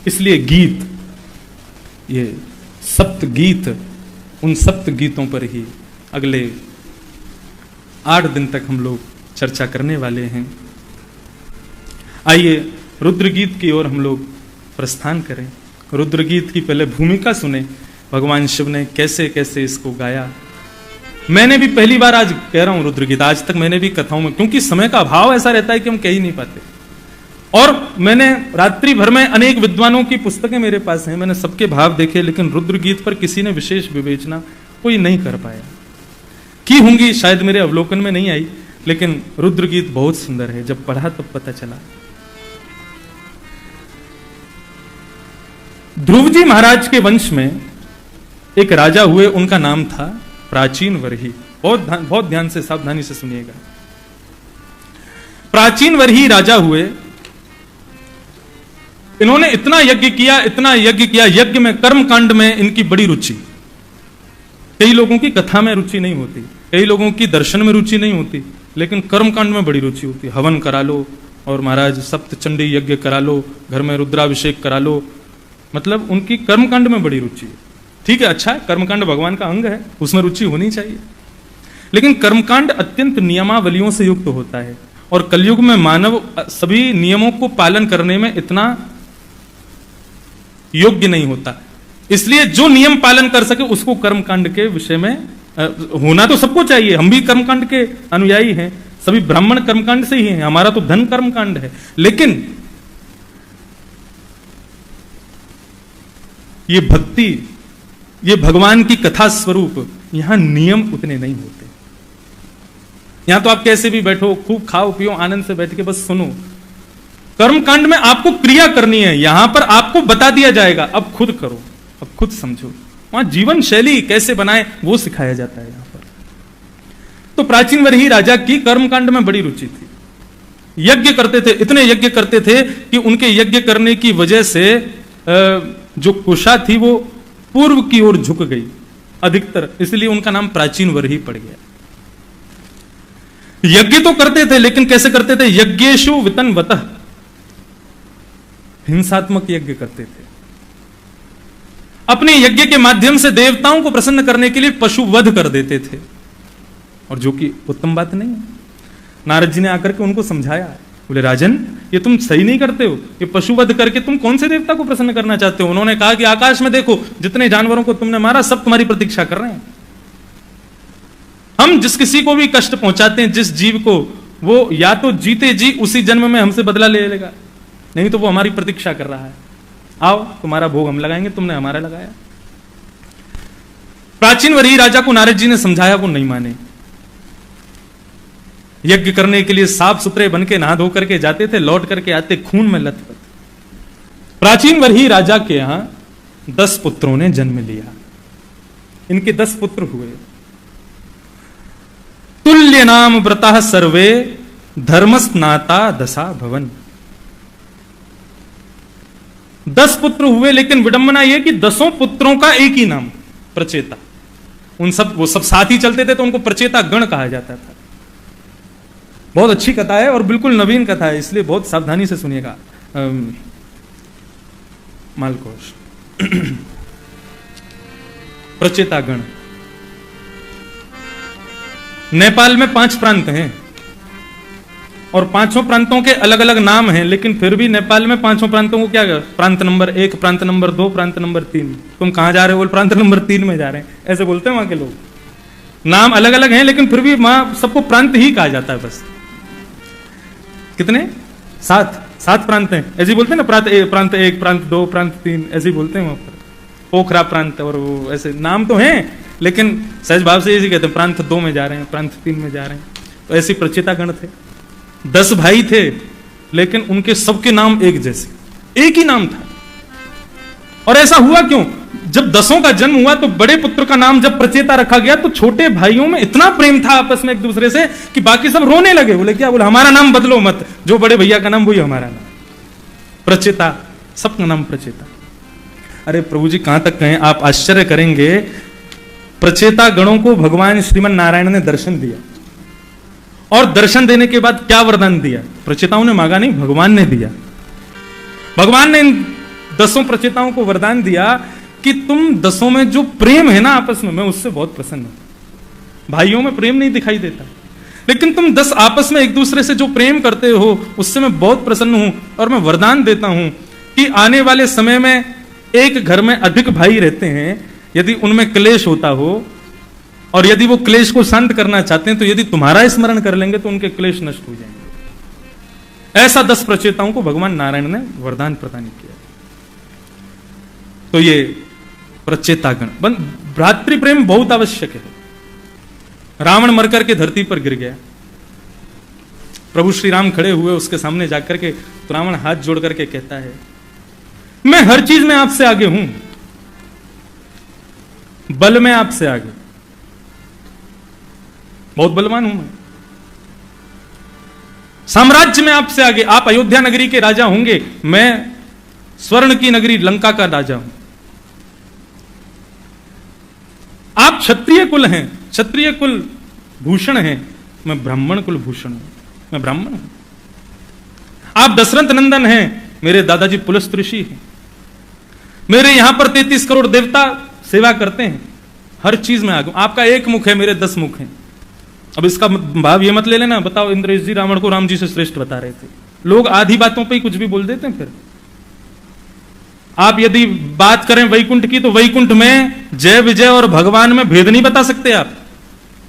इसलिए गीत, ये सप्त गीत, उन सप्त गीतों पर ही अगले 8 दिन तक हम लोग चर्चा करने वाले हैं। आइए रुद्र गीत की ओर हम लोग प्रस्थान करें। रुद्र गीत की पहले भूमिका सुने, भगवान शिव ने कैसे कैसे इसको गाया। मैंने भी पहली बार आज कह रहा हूं रुद्र गीत, आज तक मैंने भी कथाओं में, क्योंकि समय का अभाव ऐसा रहता है कि हम कह ही नहीं पाते। और मैंने रात्रि भर में अनेक विद्वानों की पुस्तकें मेरे पास हैं, मैंने सबके भाव देखे, लेकिन रुद्र गीत पर किसी ने विशेष विवेचना कोई नहीं कर पाया। की होंगी शायद मेरे अवलोकन में नहीं आई, लेकिन रुद्र गीत बहुत सुंदर है। जब पढ़ा तब पता चला। ध्रुव जी महाराज के वंश में एक राजा हुए, उनका नाम था प्राचीन वरही। बहुत ध्यान से सावधानी से सुनिएगा। प्राचीन वरही राजा हुए। इन्होंने इतना यज्ञ किया, इतना यज्ञ किया। यज्ञ में, कर्म कांड में इनकी बड़ी रुचि। कई लोगों की कथा में रुचि नहीं होती, कई लोगों की दर्शन में रुचि नहीं होती, लेकिन कर्म कांड में बड़ी रुचि होती। हवन करा लो और महाराज सप्त चंडी यज्ञ करा लो, घर में रुद्राभिषेक करा लो, मतलब उनकी कर्मकांड में बड़ी रुचि है। ठीक है, अच्छा है, कर्मकांड भगवान का अंग है, उसमें रुचि होनी चाहिए। लेकिन कर्मकांड अत्यंत नियमावलियों से युक्त होता है, और कलयुग में मानव सभी नियमों को पालन करने में इतना योग्य नहीं होता। इसलिए जो नियम पालन कर सके उसको कर्मकांड के विषय में होना तो सबको चाहिए। हम भी कर्मकांड के अनुयायी हैं, सभी ब्राह्मण कर्मकांड से ही हैं, हमारा तो धन कर्मकांड है। लेकिन ये भक्ति, ये भगवान की कथा स्वरूप, यहां नियम उतने नहीं होते। यहां तो आप कैसे भी बैठो, खूब खाओ पियो, आनंद से बैठ के बस सुनो। कर्मकांड में आपको क्रिया करनी है, यहां पर आपको बता दिया जाएगा, अब खुद करो, अब खुद समझो। वहां जीवन शैली कैसे बनाए वो सिखाया जाता है यहां पर। तो प्राचीन वरही राजा की कर्मकांड में बड़ी रुचि थी। यज्ञ करते थे, इतने यज्ञ करते थे कि उनके यज्ञ करने की वजह से जो कुशा थी वो पूर्व की ओर झुक गई अधिकतर, इसलिए उनका नाम प्राचीन वरही पड़ गया। यज्ञ तो करते थे, लेकिन कैसे करते थे? यज्ञेषु वितन्वतः, हिंसात्मक यज्ञ करते थे। अपने यज्ञ के माध्यम से देवताओं को प्रसन्न करने के लिए पशु वध कर देते थे, और जो कि उत्तम बात नहीं है। नारद जी ने आकर के उनको समझाया, बोले राजन ये तुम सही नहीं करते हो, ये पशु वध करके तुम कौन से देवता को प्रसन्न करना चाहते हो? उन्होंने कहा कि आकाश में देखो, जितने जानवरों को तुमने मारा सब तुम्हारी प्रतीक्षा कर रहे हैं। हम जिस किसी को भी कष्ट पहुंचाते हैं, जिस जीव को, वो या तो जीते जी उसी जन्म में हमसे बदला ले लेगा, नहीं तो वो हमारी प्रतीक्षा कर रहा है, आओ तुम्हारा भोग हम लगाएंगे, तुमने हमारा लगाया। प्राचीन वरही राजा को नारद जी ने समझाया, वो नहीं माने। यज्ञ करने के लिए साफ सुथरे बन के नहा धो करके जाते थे, लौट करके आते खून में लथपथ। प्राचीन वरही राजा के यहां 10 पुत्रों ने जन्म लिया। इनके 10 पुत्र हुए। तुल्य नाम व्रतः सर्वे धर्मस्नाता दशा भवन। 10 पुत्र हुए, लेकिन विडंबना यह कि 10 पुत्रों का एक ही नाम, प्रचेता। वो सब साथ ही चलते थे, तो उनको प्रचेता गण कहा जाता था। बहुत अच्छी कथा है और बिल्कुल नवीन कथा है, इसलिए बहुत सावधानी से सुनिएगा। मालकोश प्रचेतागण। नेपाल में 5 प्रांत हैं और 5 प्रांतों के अलग अलग नाम हैं, लेकिन फिर भी नेपाल में 5 प्रांतों को क्या, प्रांत नंबर 1, प्रांत नंबर 2, प्रांत नंबर 3। तुम कहां जा रहे हो? बोल प्रांत नंबर 3 में जा रहे हैं, ऐसे बोलते हैं वहां के लोग। नाम अलग अलग हैं, लेकिन फिर भी वहां सबको प्रांत ही कहा जाता है बस। कितने? 7 प्रांत हैं, ऐसे बोलते हैं ना, प्रांत 1, प्रांत 2, प्रांत 3, ऐसे बोलते हैं वहां पर। पोखरा प्रांत और वो ऐसे नाम तो हैं, लेकिन सहज भाव से ऐसे कहते हैं प्रांत 2 में जा रहे हैं, प्रांत 3 में जा रहे हैं। तो ऐसे प्रचेतागण थे। 10 भाई थे, लेकिन उनके सबके नाम एक जैसे, एक ही नाम था। और ऐसा हुआ क्यों? जब 10 का जन्म हुआ तो बड़े पुत्र का नाम जब प्रचेता रखा गया, तो छोटे भाइयों में इतना प्रेम था आपस में एक दूसरे से कि बाकी सब रोने लगे। बोले क्या? बोले हमारा नाम बदलो मत, जो बड़े भैया का नाम वही हमारा नाम, प्रचेता। सबका नाम प्रचेता। अरे प्रभु जी कहां तक कहें, आप आश्चर्य करेंगे। प्रचेता गणों को भगवान श्रीमन नारायण ने दर्शन दिया, और दर्शन देने के बाद क्या वरदान दिया? प्रचेताओं ने मांगा नहीं, भगवान ने दिया। भगवान ने इन 10 प्रचेताओं को वरदान दिया कि तुम 10 में जो प्रेम है ना आपस में, मैं उससे बहुत प्रसन्न हूं। भाइयों में प्रेम नहीं दिखाई देता, लेकिन तुम 10 आपस में एक दूसरे से जो प्रेम करते हो उससे मैं बहुत प्रसन्न हूं। और मैं वरदान देता हूं कि आने वाले समय में एक घर में अधिक भाई रहते हैं, यदि उनमें क्लेश होता हो और यदि वो क्लेश को शांत करना चाहते हैं, तो यदि तुम्हारा स्मरण कर लेंगे तो उनके क्लेश नष्ट हो जाएंगे। ऐसा 10 प्रचेताओं को भगवान नारायण ने वरदान प्रदान किया। तो ये प्रचेतागण, भ्रातृ प्रेम बहुत आवश्यक है। रावण मरकर के धरती पर गिर गया, प्रभु श्री राम खड़े हुए उसके सामने जाकर के, तो रावण हाथ जोड़ करके कहता है, मैं हर चीज में आपसे आगे हूं, बल में आपसे आगे, बहुत बलवान हूं मैं, साम्राज्य में आपसे आगे। आप अयोध्या नगरी के राजा होंगे, मैं स्वर्ण की नगरी लंका का राजा हूं। आप क्षत्रिय कुल हैं, क्षत्रिय कुल भूषण हैं, मैं ब्राह्मण कुल भूषण हूं, मैं ब्राह्मण हूं। आप दशरथ नंदन हैं, मेरे दादाजी पुलस्त ऋषि हैं। मेरे यहां पर 33 करोड़ देवता सेवा करते हैं, हर चीज में आगे। आपका एक मुख है, मेरे 10 मुख हैं। अब इसका भाव ये मत ले लेना, बताओ इंद्रेश जी रावण को राम जी से श्रेष्ठ बता रहे थे। लोग आधी बातों पे ही कुछ भी बोल देते हैं। फिर आप यदि बात करें वैकुंठ की, तो वैकुंठ में जय विजय और भगवान में भेद नहीं बता सकते आप,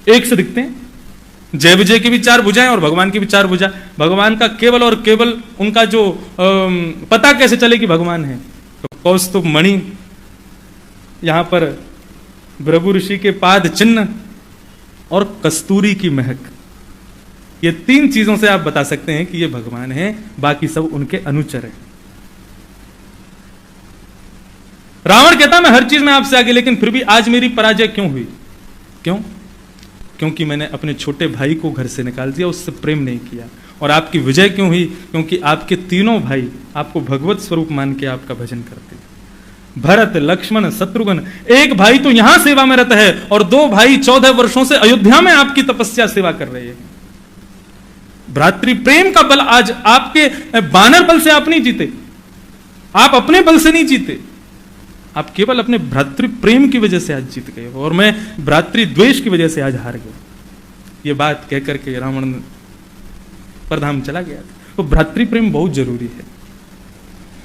एक से दिखते हैं। जय विजय की भी 4 भुजाएं और भगवान की भी 4 भुजा। भगवान का केवल और केवल उनका जो पता कैसे चले कि भगवान है, तो कौस्तुभ मणि, यहां पर भृगु ऋषि के पाद चिन्ह और कस्तूरी की महक, ये 3 चीजों से आप बता सकते हैं कि ये भगवान है, बाकी सब उनके अनुचर हैं। रावण कहता मैं हर चीज में आपसे आगे, लेकिन फिर भी आज मेरी पराजय क्यों हुई? क्यों? क्योंकि मैंने अपने छोटे भाई को घर से निकाल दिया, उससे प्रेम नहीं किया। और आपकी विजय क्यों हुई? क्योंकि आपके तीनों भाई आपको भगवत स्वरूप मान के आपका भजन करते हैं। भरत, लक्ष्मण, शत्रुघ्न, एक भाई तो यहां सेवा में रहता है और 2 भाई 14 वर्षों से अयोध्या में आपकी तपस्या सेवा कर रहे हैं। भ्रातृ प्रेम का बल आज आपके बानर बल से आप नहीं जीते, आप अपने बल से नहीं जीते, आप केवल अपने भ्रातृ प्रेम की वजह से आज जीत गए हो। और मैं भ्रातृ द्वेष की वजह से आज हार गया। ये बात कहकर के रावण परधाम चला गया। तो भ्रातृ प्रेम बहुत जरूरी है,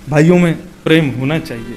भाइयों में प्रेम होना चाहिए।